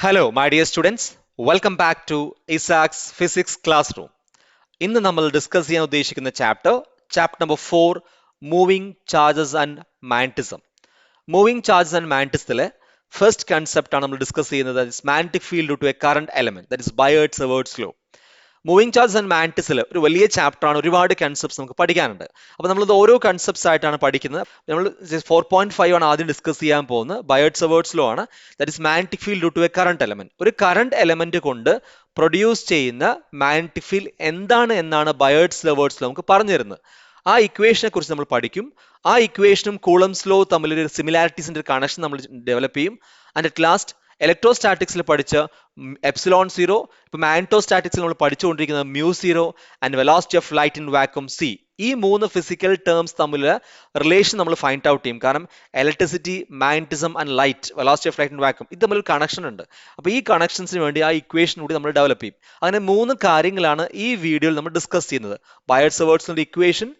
Hello, my dear students. Welcome back to Isaac's Physics Classroom. ഇന്ന് നമ്മൾ discuss ചെയ്യാൻ ഉദ്ദേശിക്കുന്ന chapter number 4 moving charges and magnetism. Moving charges and മാഗ്നറ്റിസത്തിലെ first concept ആണ് നമ്മൾ discuss ചെയ്യുന്നത്. Magnetic field to a current element, that is Biot's law. Moving charges and മാഗ്നറ്റിസിൽ ഒരു വലിയ ചാപ്റ്റർ ആണ്, ഒരുപാട് കൺസെപ്റ്റ്സ് നമുക്ക് പഠിക്കാനുണ്ട്. അപ്പോൾ നമ്മളിത് ഓരോ കൺസെപ്റ്റ്സ് ആയിട്ടാണ് പഠിക്കുന്നത്. നമ്മൾ 4.5 ആണ് ആദ്യം ഡിസ്കസ് ചെയ്യാൻ പോകുന്നത്. ബയേർഡ്സ് ലോ ആണ്, that is magnetic field to a current element. ഒരു കറന്റ് എലമെന്റ് കൊണ്ട് പ്രൊഡ്യൂസ് ചെയ്യുന്ന മാഗ്നറ്റിക് ഫീൽഡ് എന്താണ് എന്നാണ് ബയേർഡ്സ് ലോ നമുക്ക് പറഞ്ഞു തരുന്നത്. ആ ഇക്വേഷനെ കുറിച്ച് നമ്മൾ പഠിക്കും. ആ ഇക്വേഷനും കൂളംസ് ലോ തമ്മിലൊരു സിമിലാരിറ്റീസിന്റെ ഒരു കണക്ഷൻ നമ്മൾ ഡെവലപ്പ് ചെയ്യും. ആൻഡ് അറ്റ് ലാസ്റ്റ് ഇലക്ട്രോസ്റ്റാറ്റിക്സിൽ പഠിച്ച എപ്സിലോൺ സീറോ, ഇപ്പൊ മാഗ്നറ്റോസ്റ്റാറ്റിക്സിൽ നമ്മൾ പഠിച്ചുകൊണ്ടിരിക്കുന്നത് mu zero and velocity of light in vacuum C. ഈ മൂന്ന് ഫിസിക്കൽ ടേംസ് തമ്മിലുള്ള റിലേഷൻ നമ്മൾ ഫൈൻഡ് ഔട്ട് ചെയ്യും. കാരണം electricity, magnetism and light, velocity of light in vacuum, ഇത് തമ്മിൽ കണക്ഷൻ ഉണ്ട്. അപ്പോൾ ഈ കണക്ഷൻസിന് വേണ്ടി ആ ഇക്വേഷൻ കൂടി നമ്മൾ ഡെവലപ്പ് ചെയ്യും. അങ്ങനെ മൂന്ന് കാര്യങ്ങളാണ് ഈ വീഡിയോയിൽ നമ്മൾ ഡിസ്കസ് ചെയ്യുന്നത്. ബയേർഡ്സ് equation,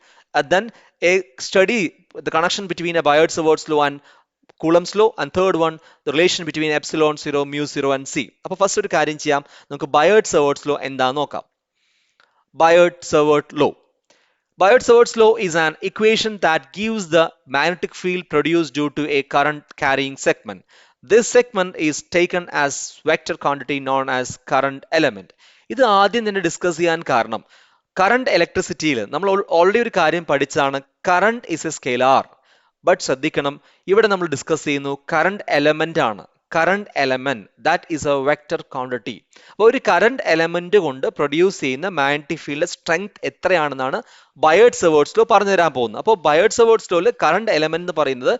then a study the connection between a Biot-Savart's law and Coulomb's law, and third one the relation between epsilon 0, mu 0 and c. അപ്പോൾ ഫസ്റ്റ് ഒരു കാര്യം ചെയ്യാം, നമുക്ക് Biot-Savart's law എന്താന്ന് നോക്കാം. Biot-Savart law is an equation that gives the magnetic field produced due to a current carrying segment. This segment is taken as vector quantity known as current element. ഇത് ആദ്യം തന്നെ discuss ചെയ്യാൻ കാരണം, current ഇലക്ട്രിസിറ്റിയിൽ നമ്മൾ already ഒരു കാര്യം പഠിച്ചതാണ്, current is A scalar. But ശ്രദ്ധിക്കണം, ഇവിടെ നമ്മൾ ഡിസ്കസ് ചെയ്യുന്നു കറണ്ട് എലമെന്റ് ആണ്. Current element that is A vector quantity. അപ്പോൾ ഒരു കറണ്ട് എലമെന്റ് കൊണ്ട് പ്രൊഡ്യൂസ് ചെയ്യുന്ന മാഗ്നറ്റിക് ഫീൽഡ് സ്ട്രെങ്ത് എത്രയാണെന്നാണ് ബയേർഡ്സ് ലോ പറഞ്ഞു തരാൻ പോകുന്നത്. അപ്പോൾ ബയേർഡ്സ് ലോയിൽ കറണ്ട് എലമെന്റ് എന്ന് പറയുന്നത്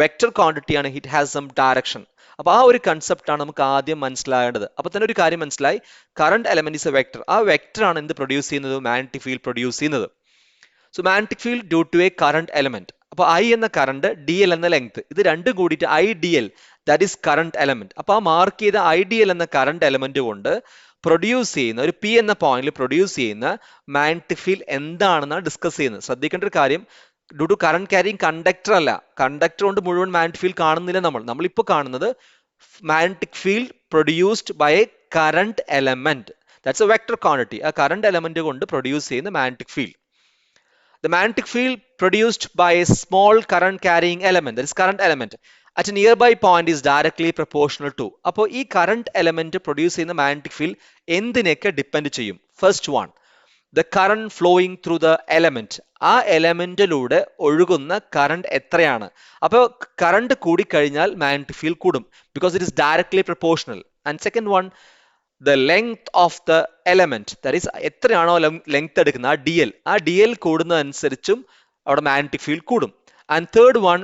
വെക്ടർ ക്വാണ്ടിറ്റി ആണ്. It has some direction. അപ്പൊ ആ ഒരു കൺസെപ്റ്റ് ആണ് നമുക്ക് ആദ്യം മനസ്സിലാകേണ്ടത്. അപ്പൊ തന്നെ ഒരു കാര്യം മനസ്സിലായി, current element is a vector. ആ വെക്ടർ ആണ് എന്ത് പ്രൊഡ്യൂസ് ചെയ്യുന്നത്? മാഗ്നറ്റിക് ഫീൽഡ് പ്രൊഡ്യൂസ് ചെയ്യുന്നത്. So magnetic field due to a current element. അപ്പൊ ഐ എന്ന കറണ്ട്, ഡി എൽ എന്ന ലെങ്ത്, ഇത് രണ്ടും കൂടിയിട്ട് I D L, that is current element. അപ്പൊ ആ മാർക്ക് ചെയ്ത ഐ ഡി എൽ എന്ന കറണ്ട് എലമെന്റ് കൊണ്ട് പ്രൊഡ്യൂസ് ചെയ്യുന്ന ഒരു പി എന്ന പോയിന്റിൽ പ്രൊഡ്യൂസ് ചെയ്യുന്ന മാഗ്നറ്റിക് ഫീൽഡ് എന്താണെന്നാണ് ഡിസ്കസ് ചെയ്യുന്നത്. ശ്രദ്ധിക്കേണ്ട ഒരു കാര്യം, due to current carrying conductor അല്ല. കണ്ടക്ടർ കൊണ്ട് മുഴുവൻ മാഗ്നറ്റിക് ഫീൽഡ് കാണുന്നില്ല. നമ്മളിപ്പോൾ കാണുന്നത് magnetic field produced by a current element, that's a vector quantity. ആ current element കൊണ്ട് പ്രൊഡ്യൂസ് ചെയ്യുന്ന magnetic field. The magnetic field produced by a small current carrying element, that is current element, at a nearby point is directly proportional to. അപ്പോൾ ഈ current element produce ചെയ്യുന്ന magnetic field എന്തിനൊക്കെ depend ചെയ്യും? First one, the current flowing through the element. ആ എലമെന്റിലൂടെ ഒഴുകുന്ന current എത്രയാണ്? അപ്പോൾ current കൂടിക്കഴിഞ്ഞാൽ മാഗ്നറ്റിക് ഫീൽഡ് കൂടും, because it is directly proportional. And second one, the length of the element, that is എത്രയാണോ ലെങ്ത് എടുക്കുന്നത്, ആ ഡി എൽ കൂടുന്നതനുസരിച്ചും അവിടെ മാഗ്നറ്റിക് ഫീൽഡ് കൂടും. And third one,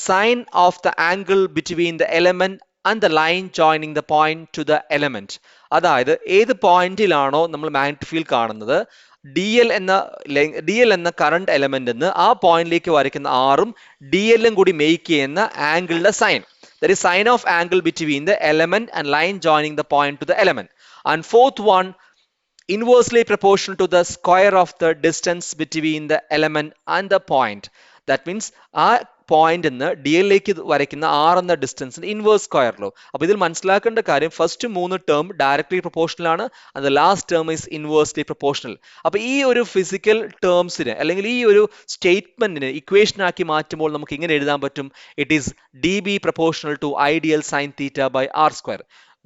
sine of the angle between the element and the line joining the point to the element. അതായത് ഏത് പോയിന്റിലാണോ നമ്മൾ മാഗ്നറ്റിക് ഫീൽഡ് കാണുന്നത്, ഡി എൽ എന്ന കറണ്ട് എലമെന്റ് എന്ന് ആ പോയിന്റിലേക്ക് വരയ്ക്കുന്ന ആറും ഡി എല്ലും കൂടി മേക്ക് ചെയ്യുന്ന ആംഗിളിന്റെ sign, that is sign of angle between the element and line joining the point to the element. And fourth one, inversely proportional to the square of the distance between the element and the point. That means ആ point എന്ന് D എല്ലിലേക്ക് വരയ്ക്കുന്ന R എന്ന ഡിസ്റ്റൻസിന് inverse square law. അപ്പൊ ഇതിൽ മനസ്സിലാക്കേണ്ട കാര്യം, first മൂന്ന് term directly proportional ആണ്, and last term is inversely proportional. അപ്പൊ ഈ ഒരു ഫിസിക്കൽ ടേംസിന് അല്ലെങ്കിൽ ഈ ഒരു സ്റ്റേറ്റ്മെന്റിന് ഇക്വേഷൻ ആക്കി മാറ്റുമ്പോൾ നമുക്ക് ഇങ്ങനെ എഴുതാൻ പറ്റും, it is D B proportional to I D L sine theta by R square.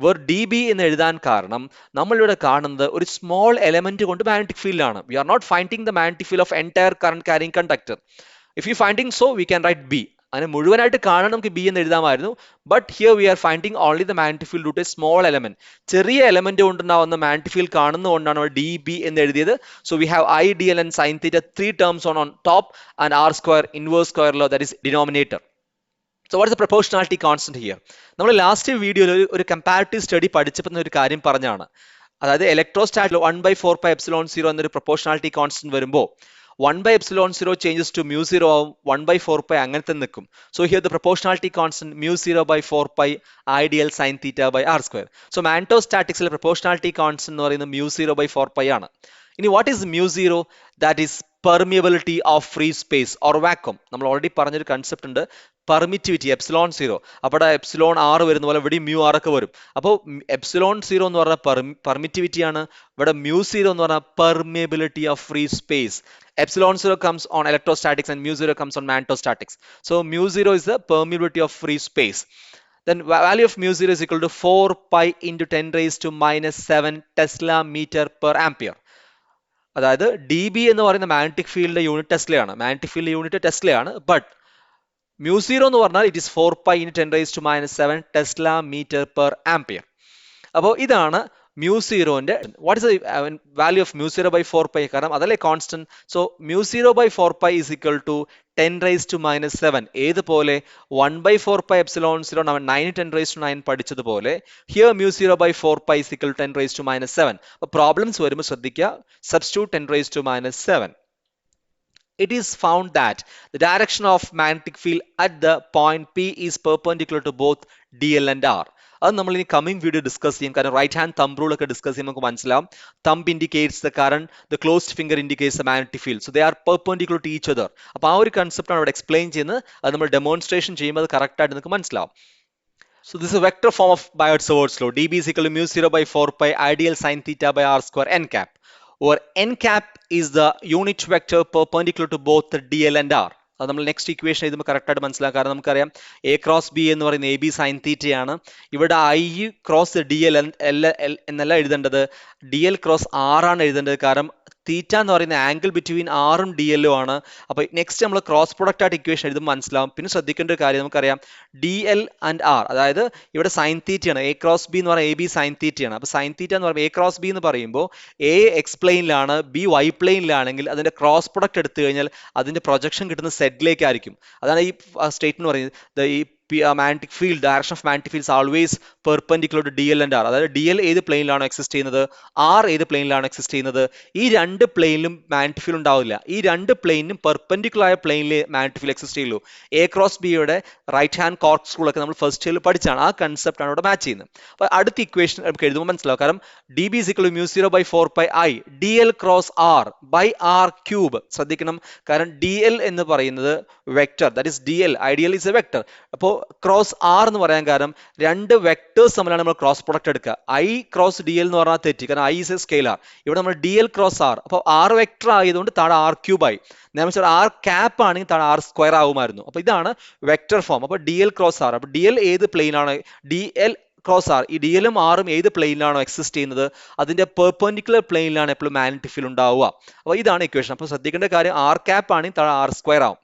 Where D B എന്ന് എഴുതാൻ കാരണം, നമ്മളിവിടെ കാണുന്നത് ഒരു സ്മോൾ എലമെന്റ് കൊണ്ട് മാഗ്നറ്റിക് ഫീൽഡ് ആണ്. We are not finding the magnetic field of entire current carrying conductor. If you finding so, we can write B. അങ്ങനെ മുഴുവനായിട്ട് കാണാൻ നമുക്ക് ബി എന്ന് എഴുതാമായിരുന്നു. But here we are finding only the magnetic field due to a small element. ചെറിയ element കൊണ്ടുണ്ടാവുന്ന magnetic field കാണുന്നതുകൊണ്ടാണ് D B എന്ന് എഴുതിയത്. So we have I D L and sine theta, three terms on top, and R square inverse square law, that is denominator. So what is the proportionality constant here? നമ്മൾ last വീഡിയോയിൽ ഒരു comparative study പഠിച്ചപ്പോൾ ഒരു കാര്യം പറഞ്ഞാണ്, അതായത് ഇലക്ട്രോസ്റ്റാറ്റിൽ 1/4πε0 എന്നൊരു proportionality constant വരുമ്പോൾ 1/ε0 changes to mu 0 ആവും, 1/4π അങ്ങനത്തെ നിൽക്കും. So here the proportionality constant mu 0/4π I D L sine theta by R square. So മാഗ്നറ്റോസ്റ്റാറ്റിക്സിലെ പ്രൊപ്പോർഷണാലിറ്റി കോൺസ്റ്റന്റ് എന്ന് പറയുന്നത് mu 0/4π ആണ്. ഇനി what is mu 0? That is permeability of free space or vacuum. നമ്മൾ ഓൾറെഡി പറഞ്ഞൊരു കൺസെപ്റ്റ് ഉണ്ട്, പെർമിറ്റിവിറ്റി എപ്സിലോൺ സീറോ. അവിടെ epsilon ആറ് വരുന്ന പോലെ ഇവിടെ മ്യൂ ആർ ഒക്കെ വരും. അപ്പോൾ എപ്സിലോൺ സീറോ എന്ന് പറഞ്ഞാൽ പെർമിറ്റിവിറ്റി ആണ്, ഇവിടെ മ്യൂ സീറോ എന്ന് പറഞ്ഞാൽ permeability of free space. Epsilon zero comes on electrostatics and mu zero comes on magnetostatics. So mu zero is the permeability of free space. Then value of mu zero is equal to 4 pi into 10 raised to minus 7 Tesla meter per ampere. അതായത് D B എന്ന് പറയുന്ന magnetic ഫീൽഡിന്റെ unit ടെസ്ലയാണ്, magnetic field unit ടെസ്ലയാണ്. But mu zero എന്ന് പറഞ്ഞാൽ it is 4 pi into 10 raised to minus 7 Tesla meter per ampere. അപ്പോൾ ഇതാണ് മ്യൂ സീറോന്റെ what is value of mu zero by 4 pi, കാരണം അതല്ലേ constant. So mu zero by 4 pi is equal to 10 raised to minus 7. ഏതുപോലെ 1 by 4 pi epsilon 0 നമ്മൾ 9 10 raised to 9 പഠിച്ചതുപോലെ here mu zero by 4 pi is equal to 10 raised to minus 7. അപ്പോൾ problems വരുമ്പോൾ ശ്രദ്ധിക്കുക, substitute 10 raised to minus 7. It is found that the direction of magnetic field at the point P is perpendicular to both DL and R. അത് നമ്മൾ ഇനി coming video discuss ചെയ്യും, കാരണം right hand thumb rule ഒക്കെ discuss ചെയ്യുമ്പോൾ നമുക്ക് മനസ്സിലാവും. Thumb indicates the current, the closed finger indicates the magnetic field. So they are perpendicular to each other. അപ്പോൾ ആ ഒരു കൺസെപ്റ്റ് ആണ് അവിടെ എക്സ്പ്ലെയിൻ ചെയ്യുന്നത്. അത് നമ്മൾ ഡെമോൺസ്ട്രേഷൻ ചെയ്യുമ്പോൾ അത് കറക്റ്റ് ആയിട്ട് നിങ്ങൾക്ക് മനസ്സിലാവും. So this is a vector form of Biot-Savart's law. dB is equal to mu 0 by 4 pi ideal sin theta by r square n cap, where n cap is the unit vector perpendicular to both the dl and r. അത് നമ്മൾ next equation എഴുതുമ്പോൾ correct ആയിട്ട് മനസ്സിലാക്കാം. കാരണം നമുക്കറിയാം A cross B എന്ന് പറയുന്ന A B sine തീറ്റയാണ്. ഇവിടെ ഐ ക്രോസ് ഡി എൽ എന്നല്ല എഴുതേണ്ടത്, ഡി എൽ ക്രോസ് ആർ ആണ് എഴുതേണ്ടത്. കാരണം തീറ്റ എന്ന് പറയുന്ന ആംഗിൾ ബിറ്റ്വീൻ ആറും ഡി എല്ലും ആണ്. അപ്പോൾ നെക്സ്റ്റ് നമ്മൾ ക്രോസ് പ്രൊഡക്റ്റ് ആയിട്ട് ഇക്വേഷൻ എഴുതുമ്പോൾ മനസ്സിലാവും. പിന്നെ ശ്രദ്ധിക്കേണ്ട ഒരു കാര്യം നമുക്കറിയാം, ഡി എൽ ആൻഡ് ആർ, അതായത് ഇവിടെ സൈൻ തീറ്റയാണ്, എ ക്രോസ് ബി എന്ന് പറയുന്നത് എ ബി സൈൻ തീറ്റയാണ്. അപ്പോൾ സൈൻ തീറ്റ എന്ന് പറയുമ്പോൾ എ ക്രോസ് ബി എന്ന് പറയുമ്പോൾ എ എക്സ് പ്ലെയിനിലാണ്, ബി വൈ പ്ലെയിനിലാണെങ്കിൽ അതിന്റെ ക്രോസ് പ്രൊഡക്റ്റ് എടുത്തു കഴിഞ്ഞാൽ അതിന്റെ പ്രൊജക്ഷൻ കിട്ടുന്ന സെഡിലേക്കായിരിക്കും. അതാണ് ഈ സ്റ്റേറ്റ്മെന്റ് പറയുന്നത്. ഈ magnetic field, direction of magnetic field is always perpendicular to DL and R. അതായത് DL ഏത് പ്ലെയിനിലാണോ എക്സിസ്റ്റ് ചെയ്യുന്നത്, R ഏത് പ്ലെയിനിലാണോ എക്സിസ്റ്റ് ചെയ്യുന്നത്, ഈ രണ്ട് പ്ലെയിനിലും മാഗ്നറ്റിക് ഫീൽഡ് ഉണ്ടാവില്ല. ഈ രണ്ട് പ്ലെയിനും പെർപെൻഡിക്കുലർ ആയ പ്ലെയിനിൽ മാഗ്നറ്റിക് ഫീൽഡ് എക്സിസ്റ്റ് ചെയ്യുള്ളൂ. എ ക്രോസ് ബിയുടെ റൈറ്റ് ഹാൻഡ് കോർക്ക് സ്കൂളൊക്കെ നമ്മൾ ഫസ്റ്റ് ഇയറിൽ പഠിച്ചാണ്. ആ കൺസെപ്റ്റ് ആണ് ഇവിടെ മാച്ച് ചെയ്യുന്നത്. അപ്പോൾ അടുത്ത ഇക്വേഷൻ നമുക്ക് എഴുതുമ്പോൾ മനസ്സിലാവും. കാരണം D B is equal to mu 0 by 4 pi i DL cross R by R cube. ശ്രദ്ധിക്കണം, കാരണം DL എന്ന് പറയുന്നത് vector, that is DL, ideal is a vector. അപ്പോൾ ക്രോസ് ആർ എന്ന് പറയാൻ കാരണം രണ്ട് വെക്ടേഴ്സ് തമ്മിലാണ് നമ്മൾ ക്രോസ് പ്രൊഡക്റ്റ് എടുക്കുക. ഐ ക്രോസ് ഡി എൽ എന്ന് പറഞ്ഞാൽ തെറ്റി, കാരണം ഐ ഇസ് എ സ്കെയിലാർ. ഇവിടെ നമ്മൾ ഡി എൽ ക്രോസ് ആർ, അപ്പോൾ ആർ വെക്ടർ ആയതുകൊണ്ട് താഴെ ആർ ക്യൂബ് ആയി. നേരെ ആർ ക്യാപ്പ് ആണെങ്കിൽ താഴെ ആർ സ്ക്വയർ ആവുമായിരുന്നു. അപ്പോൾ ഇതാണ് വെക്ടർ ഫോം. അപ്പോൾ ഡി എൽ ക്രോസ് ആർ, അപ്പോൾ ഡി എൽ ഏത് പ്ലെയിനാണ്, ഡി എൽ ക്രോസ് ആർ, ഈ ഡി എല്ലും ആറും ഏത് പ്ലെയിനിലാണോ എക്സിസ്റ്റ് ചെയ്യുന്നത് അതിന്റെ പെർപെൻഡിക്കുലർ പ്ലെയിനിലാണ് എപ്പോഴും മാഗ്നറ്റിക് ഫീൽഡ് ഉണ്ടാവുക. അപ്പോൾ ഇതാണ് ഇക്വേഷൻ. അപ്പോൾ ശ്രദ്ധിക്കേണ്ട കാര്യം, ആർ ക്യാപ്പ് ആണെങ്കിൽ താഴെ ആർ സ്ക്വയർ ആവും.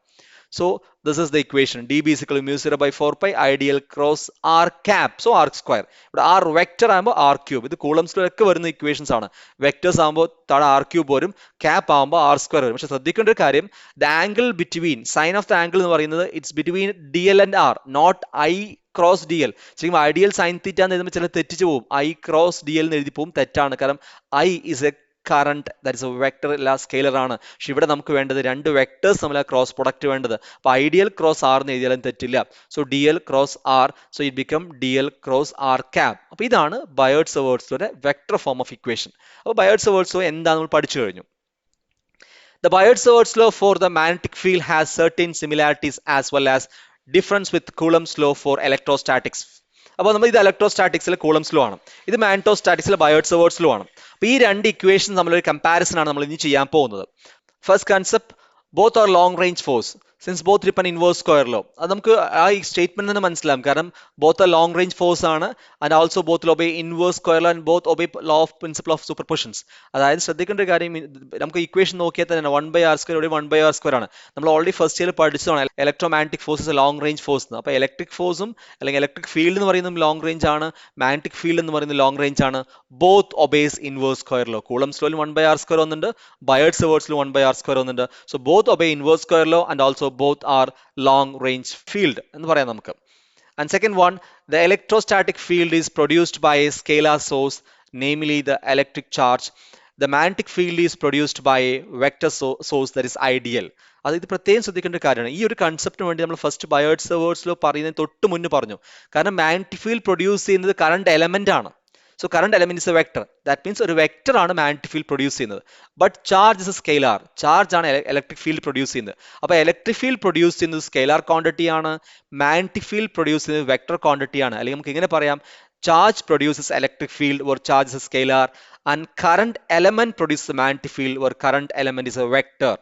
So this is the equation. dB is equal to mu 0 by 4 pi ideal cross r cap, so r square. ഇവിടെ r വെക്ടർ ആകുമ്പോൾ r ക്യൂബ്. ഇത് കൂളംസിലൊക്കെ വരുന്ന ഇക്വേഷൻസ് ആണ്. വെക്ടേഴ്സ് ആകുമ്പോൾ താഴെ r ക്യൂബ് വരും, ക്യാപ്പ് ആകുമ്പോൾ r സ്ക്വയർ വരും. പക്ഷെ ശ്രദ്ധിക്കേണ്ട ഒരു കാര്യം, the angle between, sine of the angle എന്ന് പറയുന്നത് it's between D L and R, not I cross D L. ശരിക്കും ഐഡിയൽ സൈൻ തീറ്റ എന്ന് എഴുതുമ്പോൾ ചില തെറ്റിച്ച് പോകും, ഐ ക്രോസ് ഡി എൽ എന്ന് എഴുതി പോകും. തെറ്റാണ്, കാരണം I is A current, that is a vector, അല്ല സ്കെയിലർ ആണ്. പക്ഷെ ഇവിടെ നമുക്ക് വേണ്ടത് രണ്ട് വെക്ടേഴ്സ് തമ്മിൽ ക്രോസ് പ്രൊഡക്റ്റ് വേണ്ടത്. അപ്പോൾ ഐഡിയൽ ക്രോസ് ആർ എന്ന് എഴുതിയാലും തെറ്റില്ല. So D L cross R, so it become D L cross R cap. അപ്പോൾ ഇതാണ് ബയോട്ട്-സവേർട്സ് ലോയുടെ വെക്ടർ ഫോം ഓഫ് ഇക്വേഷൻ. അപ്പോൾ ബയോട്ട്-സവേർട്സ് ലോ എന്താ നമ്മൾ പഠിച്ചു കഴിഞ്ഞു. The Biot-Savart's law for the magnetic field has certain similarities as well as difference with Coulomb's law for electrostatics. അപ്പോൾ നമ്മൾ ഇത് ഇലക്ട്രോസ്റ്റാറ്റിക്സിലെ കൂളംസ് ലോ ആണ്, ഇത് മാഗ്നറ്റോസ്റ്റാറ്റിക്സിലെ ബയോട്ട്-സവേർട്സ് ലോ ആണ്. അപ്പോൾ ഈ രണ്ട് ഇക്വേഷൻ തമ്മിലൊരു കമ്പാരിസൺ ആണ് നമ്മൾ ഇനി ചെയ്യാൻ പോകുന്നത്. First concept, both are long range force since both depend inverse square law. അത് നമുക്ക് ആ ഈ സ്റ്റേറ്റ്മെന്റ് നിന്ന് മനസ്സിലാവും, കാരണം both are long range force ആണ് and also both obey inverse square law and both obey law of principle of superpositions. അതായത് ശ്രദ്ധിക്കേണ്ട ഒരു കാര്യം, നമുക്ക് ഇക്വേഷൻ നോക്കിയാൽ തന്നെ 1 by r square ഇവിടെ 1 by r square ആണ്. നമ്മൾ ഓൾറെഡി ഫസ്റ്റ് ഇയർ പഠിച്ചതാണ് electromagnetic forces long range force. അപ്പോൾ ഇലക്ട്രിക് ഫോഴ്സും അല്ലെങ്കിൽ ഇലക്ട്രിക് ഫീൽഡ് എന്ന് പറയുന്നതും ലോങ് റേഞ്ച് ആണ്, മാഗ്നറ്റിക് ഫീൽഡ് എന്ന് പറയുന്നത് ലോങ് റേഞ്ച് ആണ്. Both obeys inverse square law. Coulomb's ലോയിൽ 1 by r square വന്നിട്ടുണ്ട്, ബയോട്ട്-സവേർട്സിൽ 1 by r square വന്നിട്ടുണ്ട്. So both obey inverse square law and also both are long range field എന്ന് പറയാം നമുക്ക്. And second one, the electrostatic field is produced by a scalar source, namely the electric charge. The magnetic field is produced by a vector source, that is ideal. അത് ഇത് പ്രത്യേകം ശ്രദ്ധിക്കേണ്ട കാര്യമാണ്. ഈ ഒരു കൺസെപ്റ്റിന് വേണ്ടി നമ്മൾ ഫസ്റ്റ് ബയോട്ട്-സവേർട്സ് ലോ പറയുന്നതിന് തൊട്ട് മുന്നേ പറഞ്ഞു. കാരണം മാഗ്നറ്റിക് ഫീൽഡ് പ്രൊഡ്യൂസ് ചെയ്യുന്നത് കറണ്ട് എലമെന്റ് ആണ്. So current element is a vector. That means ഒരു വെക്ടർ ആണ് മാഗ്നറ്റിക് ഫീൽഡ് പ്രൊഡ്യൂസ് ചെയ്യുന്നത്. But charge is A scalar. Charge ആണ് ഇലക്ട്രിക് ഫീൽഡ് പ്രൊഡ്യൂസ് ചെയ്യുന്നത്. അപ്പോൾ ഇലക്ട്രിക് ഫീൽഡ് പ്രൊഡ്യൂസ് ചെയ്യുന്നത് സ്കെയിലാർ ക്വാണ്ടിറ്റി ആണ്, മാഗ്നറ്റിക് ഫീൽഡ് പ്രൊഡ്യൂസ് ചെയ്യുന്നത് വെക്ടർ ക്വാണ്ടിറ്റി ആണ്. അല്ലെങ്കിൽ നമുക്ക് ഇങ്ങനെ പറയാം, charge produces electric field where charge is a scalar, and current element produces a magnetic field where current element is a vector.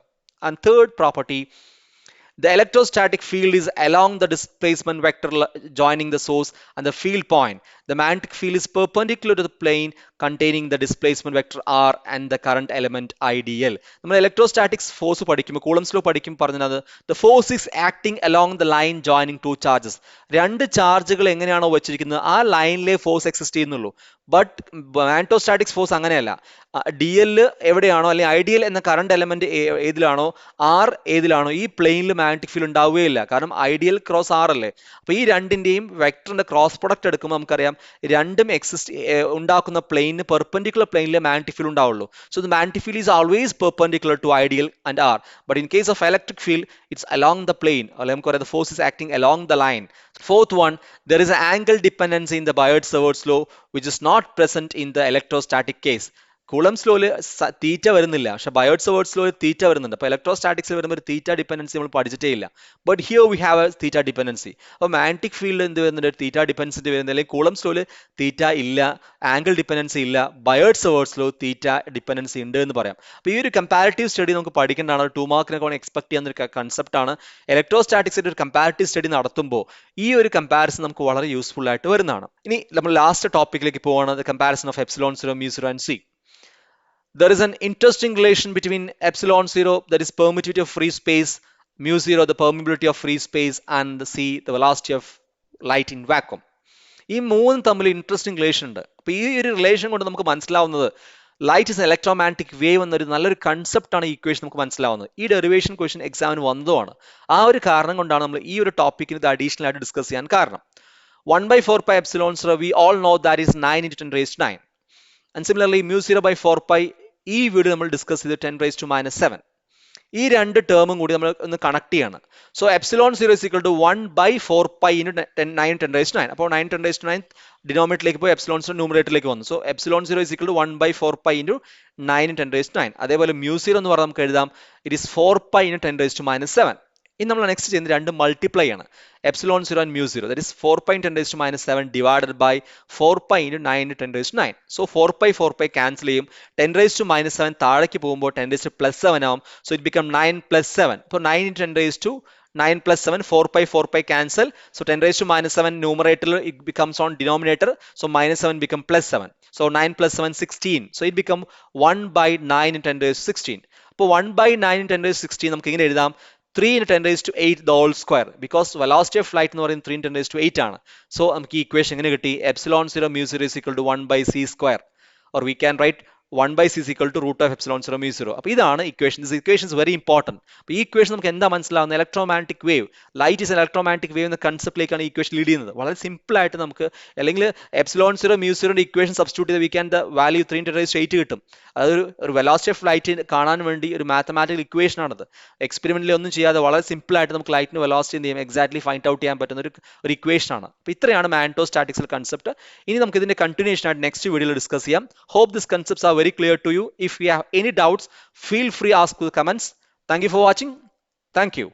And third property, the electrostatic field is along the displacement vector joining the source and the field point. The magnetic field is perpendicular to the plane containing the displacement vector r and the current element IDL. നമ്മൾ electrostatics force പഠിക്കുമ്പോൾ Coulomb's law പഠിക്കുമ്പോൾ പറഞ്ഞത് the force is acting along the line joining two charges. രണ്ട് ചാർജുകൾ എങ്ങനെയാണോ വെച്ചിരിക്കുന്നത് ആ ലൈനിലെ ഫോഴ്സ് എക്സിസ്റ്റ് ചെയ്യുന്നുള്ളൂ. ബട്ട് മാഗ്നറ്റോസ്റ്റാറ്റിക്സ് ഫോഴ്സ് അങ്ങനെയല്ല. ഡി എൽ എവിടെയാണോ അല്ലെങ്കിൽ ഐഡിയൽ എന്ന കറണ്ട് എലമെന്റ് ഏതിലാണോ ആർ ഏതിലാണോ ഈ പ്ലെയിനിൽ മാഗ്നറ്റിക് ഫീൽഡ് ഉണ്ടാവുകയില്ല. കാരണം ഐഡിയൽ ക്രോസ് ആർ അല്ലേ. അപ്പൊ ഈ രണ്ടിന്റെയും വെക്ടറിന്റെ ക്രോസ് പ്രൊഡക്റ്റ് എടുക്കുമ്പോൾ നമുക്കറിയാം രണ്ടും ഉണ്ടാക്കുന്ന പ്ലെയിനിന് പെർപെൻഡിക്കുലർ പ്ലെയിനിലെ മാഗ്നറ്റിക് ഫീൽഡ് ഉണ്ടാവുള്ളൂ. So the magnetic field is always perpendicular to I D L and R. But in case of electric field it's along the plane, അല്ലെങ്കിൽ നമുക്ക് പറയാം the force is acting along the line. Fourth one, there is an angle dependency in the Biot-Savart's law which is not present in the electrostatic case. Coulomb's ലോയില് theta വരുന്നില്ല, പക്ഷെ ബയോട്ട്-സവേർട്സ് ലോയിൽ തീറ്റ വരുന്നുണ്ട്. അപ്പോൾ ഇലക്ട്രോസ്റ്റാറ്റിക്സിൽ വരുമ്പോൾ ഒരു തീറ്റ ഡിപെൻഡൻസി നമ്മൾ പഠിച്ചിട്ടേ ഇല്ല. But here we have A theta dependency. അപ്പോൾ മാഗ്നറ്റിക് ഫീൽഡ് എന്ത് വരുന്നുണ്ട്, ഒരു തീറ്റ ഡിപെൻഡൻസി വരുന്നത്. അല്ലെങ്കിൽ കൂളംസ് ലോയിൽ തീറ്റ ഇല്ല, ആംഗിൾ ഡിപെൻഡൻസി ഇല്ല. ബയോട്ട്-സവേർട്സ് ലോ തീറ്റ ഡിപെൻഡൻസി ഉണ്ട് എന്ന് പറയാം. അപ്പോൾ ഈ ഒരു കമ്പാരിറ്റീവ് സ്റ്റഡി നമുക്ക് പഠിക്കേണ്ടതാണ്. 2 മാർക്കിനൊക്കെ എക്സ്പെക്ട് ചെയ്യുന്ന ഒരു കൺസെപ്റ്റ് ആണ്. ഇലക്ട്രോസ്റ്റാറ്റിക്സിന്റെ ഒരു കമ്പാരിറ്റീവ് സ്റ്റഡി നടത്തുമ്പോൾ ഈ ഒരു കമ്പാരിസൺ നമുക്ക് വളരെ യൂസ്ഫുൾ ആയിട്ട് വരുന്നതാണ്. ഇനി നമ്മൾ ലാസ്റ്റ് ടോപ്പിക്കിലേക്ക് പോവാണ്, the comparison of epsilon zero, mu zero and C. There is an interesting relation between epsilon zero, that is permittivity of free space, mu zero, the permeability of free space, and the c, the velocity of light in vacuum. ഈ മൂന്നും തമ്മിൽ interesting relation ഉണ്ട്. അപ്പോൾ ഈ ഒരു relation കൊണ്ട് നമുക്ക് മനസ്സിലാവുന്നത് ലൈറ്റ് ഇസ് ഇലക്ട്രോമാഗ്നറ്റിക് വേവ് എന്നൊരു നല്ലൊരു കൺസെപ്റ്റ് ആണ് ഈ ഇക്വേഷൻ നമുക്ക് മനസ്സിലാവുന്നത്. ഈ ഡെറിവേഷൻ ക്വസ്റ്റ്യൻ എക്സാമിന് വന്നതുമാണ്. ആ ഒരു കാരണം കൊണ്ടാണ് നമ്മൾ ഈ ഒരു ടോപ്പിക്കിന് ഇത് അഡീഷണൽ ആയിട്ട് ഡിസ്കസ് ചെയ്യാൻ കാരണം. 1/4 pi epsilon zero, we all know that is 9 × 10⁻⁹. And similarly mu 0/4 pi ഈ വീഡിയോ നമ്മൾ ഡിസ്കസ് ചെയ്ത് 10⁻⁻⁷. ഈ രണ്ട് ടേമും കൂടി നമ്മൾ ഒന്ന് കണക്ട് ചെയ്യണം. So epsilon 0 is equal to 1/4 pi into 9 × 10⁻⁹. അപ്പോൾ 9 × 10⁻⁹ ഡിനോമിനേറ്ററിലേക്ക് പോയി എപ്സിലോൺ 0 ന്യൂമറേറ്ററിലേക്ക് വന്നു. So epsilon 0 is equal to 1/4 pi into 9 × 10⁻⁹. അതേപോലെ mu 0 എന്ന് പറഞ്ഞാൽ നമുക്ക് എഴുതാം ഇറ്റ് ഈസ് 4 pi into 10⁻⁷. ഇനി നമ്മൾ നെക്സ്റ്റ് ചെയ്യുന്നത് രണ്ട് മൾട്ടിപ്ലൈ ആണ്, epsilon 0 and mu 0. That is 4 pi into 10⁻⁷ divided by 4 pi into 9 × 10⁻⁹. So 4 pi cancel ചെയ്യും. 10⁻⁻7 താഴേക്ക് പോകുമ്പോൾ 10⁻+7 ആവും. So it become 9 + 7. അപ്പോൾ 9 × 10⁻9 + 7, 4 pi cancel. So 10⁻7 numerator, it becomes on denominator. So -7 become +7. So 9 + 7, 16. So it become 1/9 × 10⁻16. അപ്പോൾ 1/9 × 10⁻16 നമുക്ക് ഇങ്ങനെ എഴുതാം 3 × 10⁻8 the whole square, because velocity of light എന്ന് പറയുന്നത് 3 × 10⁻8 ആണ്. സോ നമുക്ക് ഈ ഇക്വേഷൻ എങ്ങനെ കിട്ടി, epsilon 0 mu 0 is equal to 1/c², or we can write 1/c is equal to root of epsilon 0 mu 0. അപ്പോൾ ഇതാണ് equation. This equation is very important. അപ്പോൾ ഈ ഇക്വേഷൻ നമുക്ക് എന്താ മനസ്സിലാവുന്നത്, electromagnetic wave, light is electromagnetic wave എന്ന കൺസെപ്റ്റിലേക്കാണ് ഈ equation lead ചെയ്യുന്നത്. വളരെ സിമ്പിൾ ആയിട്ട് നമുക്ക് അല്ലെങ്കിൽ എപ്സിലോൺ 0 mu 0 ഇക്വേഷൻ സബ്സ്റ്റിറ്റ്യൂട്ട് ചെയ്ത് വി ക്യാൻ ദ വാല്യൂ 3 × 10⁻8 കിട്ടും. അതൊരു വെലോസിറ്റി ഓഫ് ലൈറ്റ് കാണാൻ വേണ്ടി ഒരു മാത്തമാറ്റിക്കൽ ഇക്വേഷൻ ആണത്. എക്സ്പെരിമെന്റിൽ ഒന്നും ചെയ്യാതെ വളരെ സിമ്പിൾ ആയിട്ട് നമുക്ക് ലൈറ്റിന് വെലോസിറ്റി എന്ത് ചെയ്യും എക്സാക്ട്ലി ഫൈൻഡ് ഔട്ട് ചെയ്യാൻ പറ്റുന്ന ഒരു ഇക്വേഷൻ ആണ്. അപ്പോൾ ഇത്രയാണ് മാഗ്നറ്റോസ്റ്റാറ്റിക്സിൽ കൺസെപ്റ്റ്. ഇനി നമുക്ക് ഇതിന്റെ കണ്ടിന്യൂഷൻ ആയിട്ട് നെക്സ്റ്റ് വീഡിയോയിൽ ഡിസ്കസ് ചെയ്യാം. Hope this concepts are very clear to you. If you have any doubts, feel free ask to the comments. Thank you for watching. Thank you.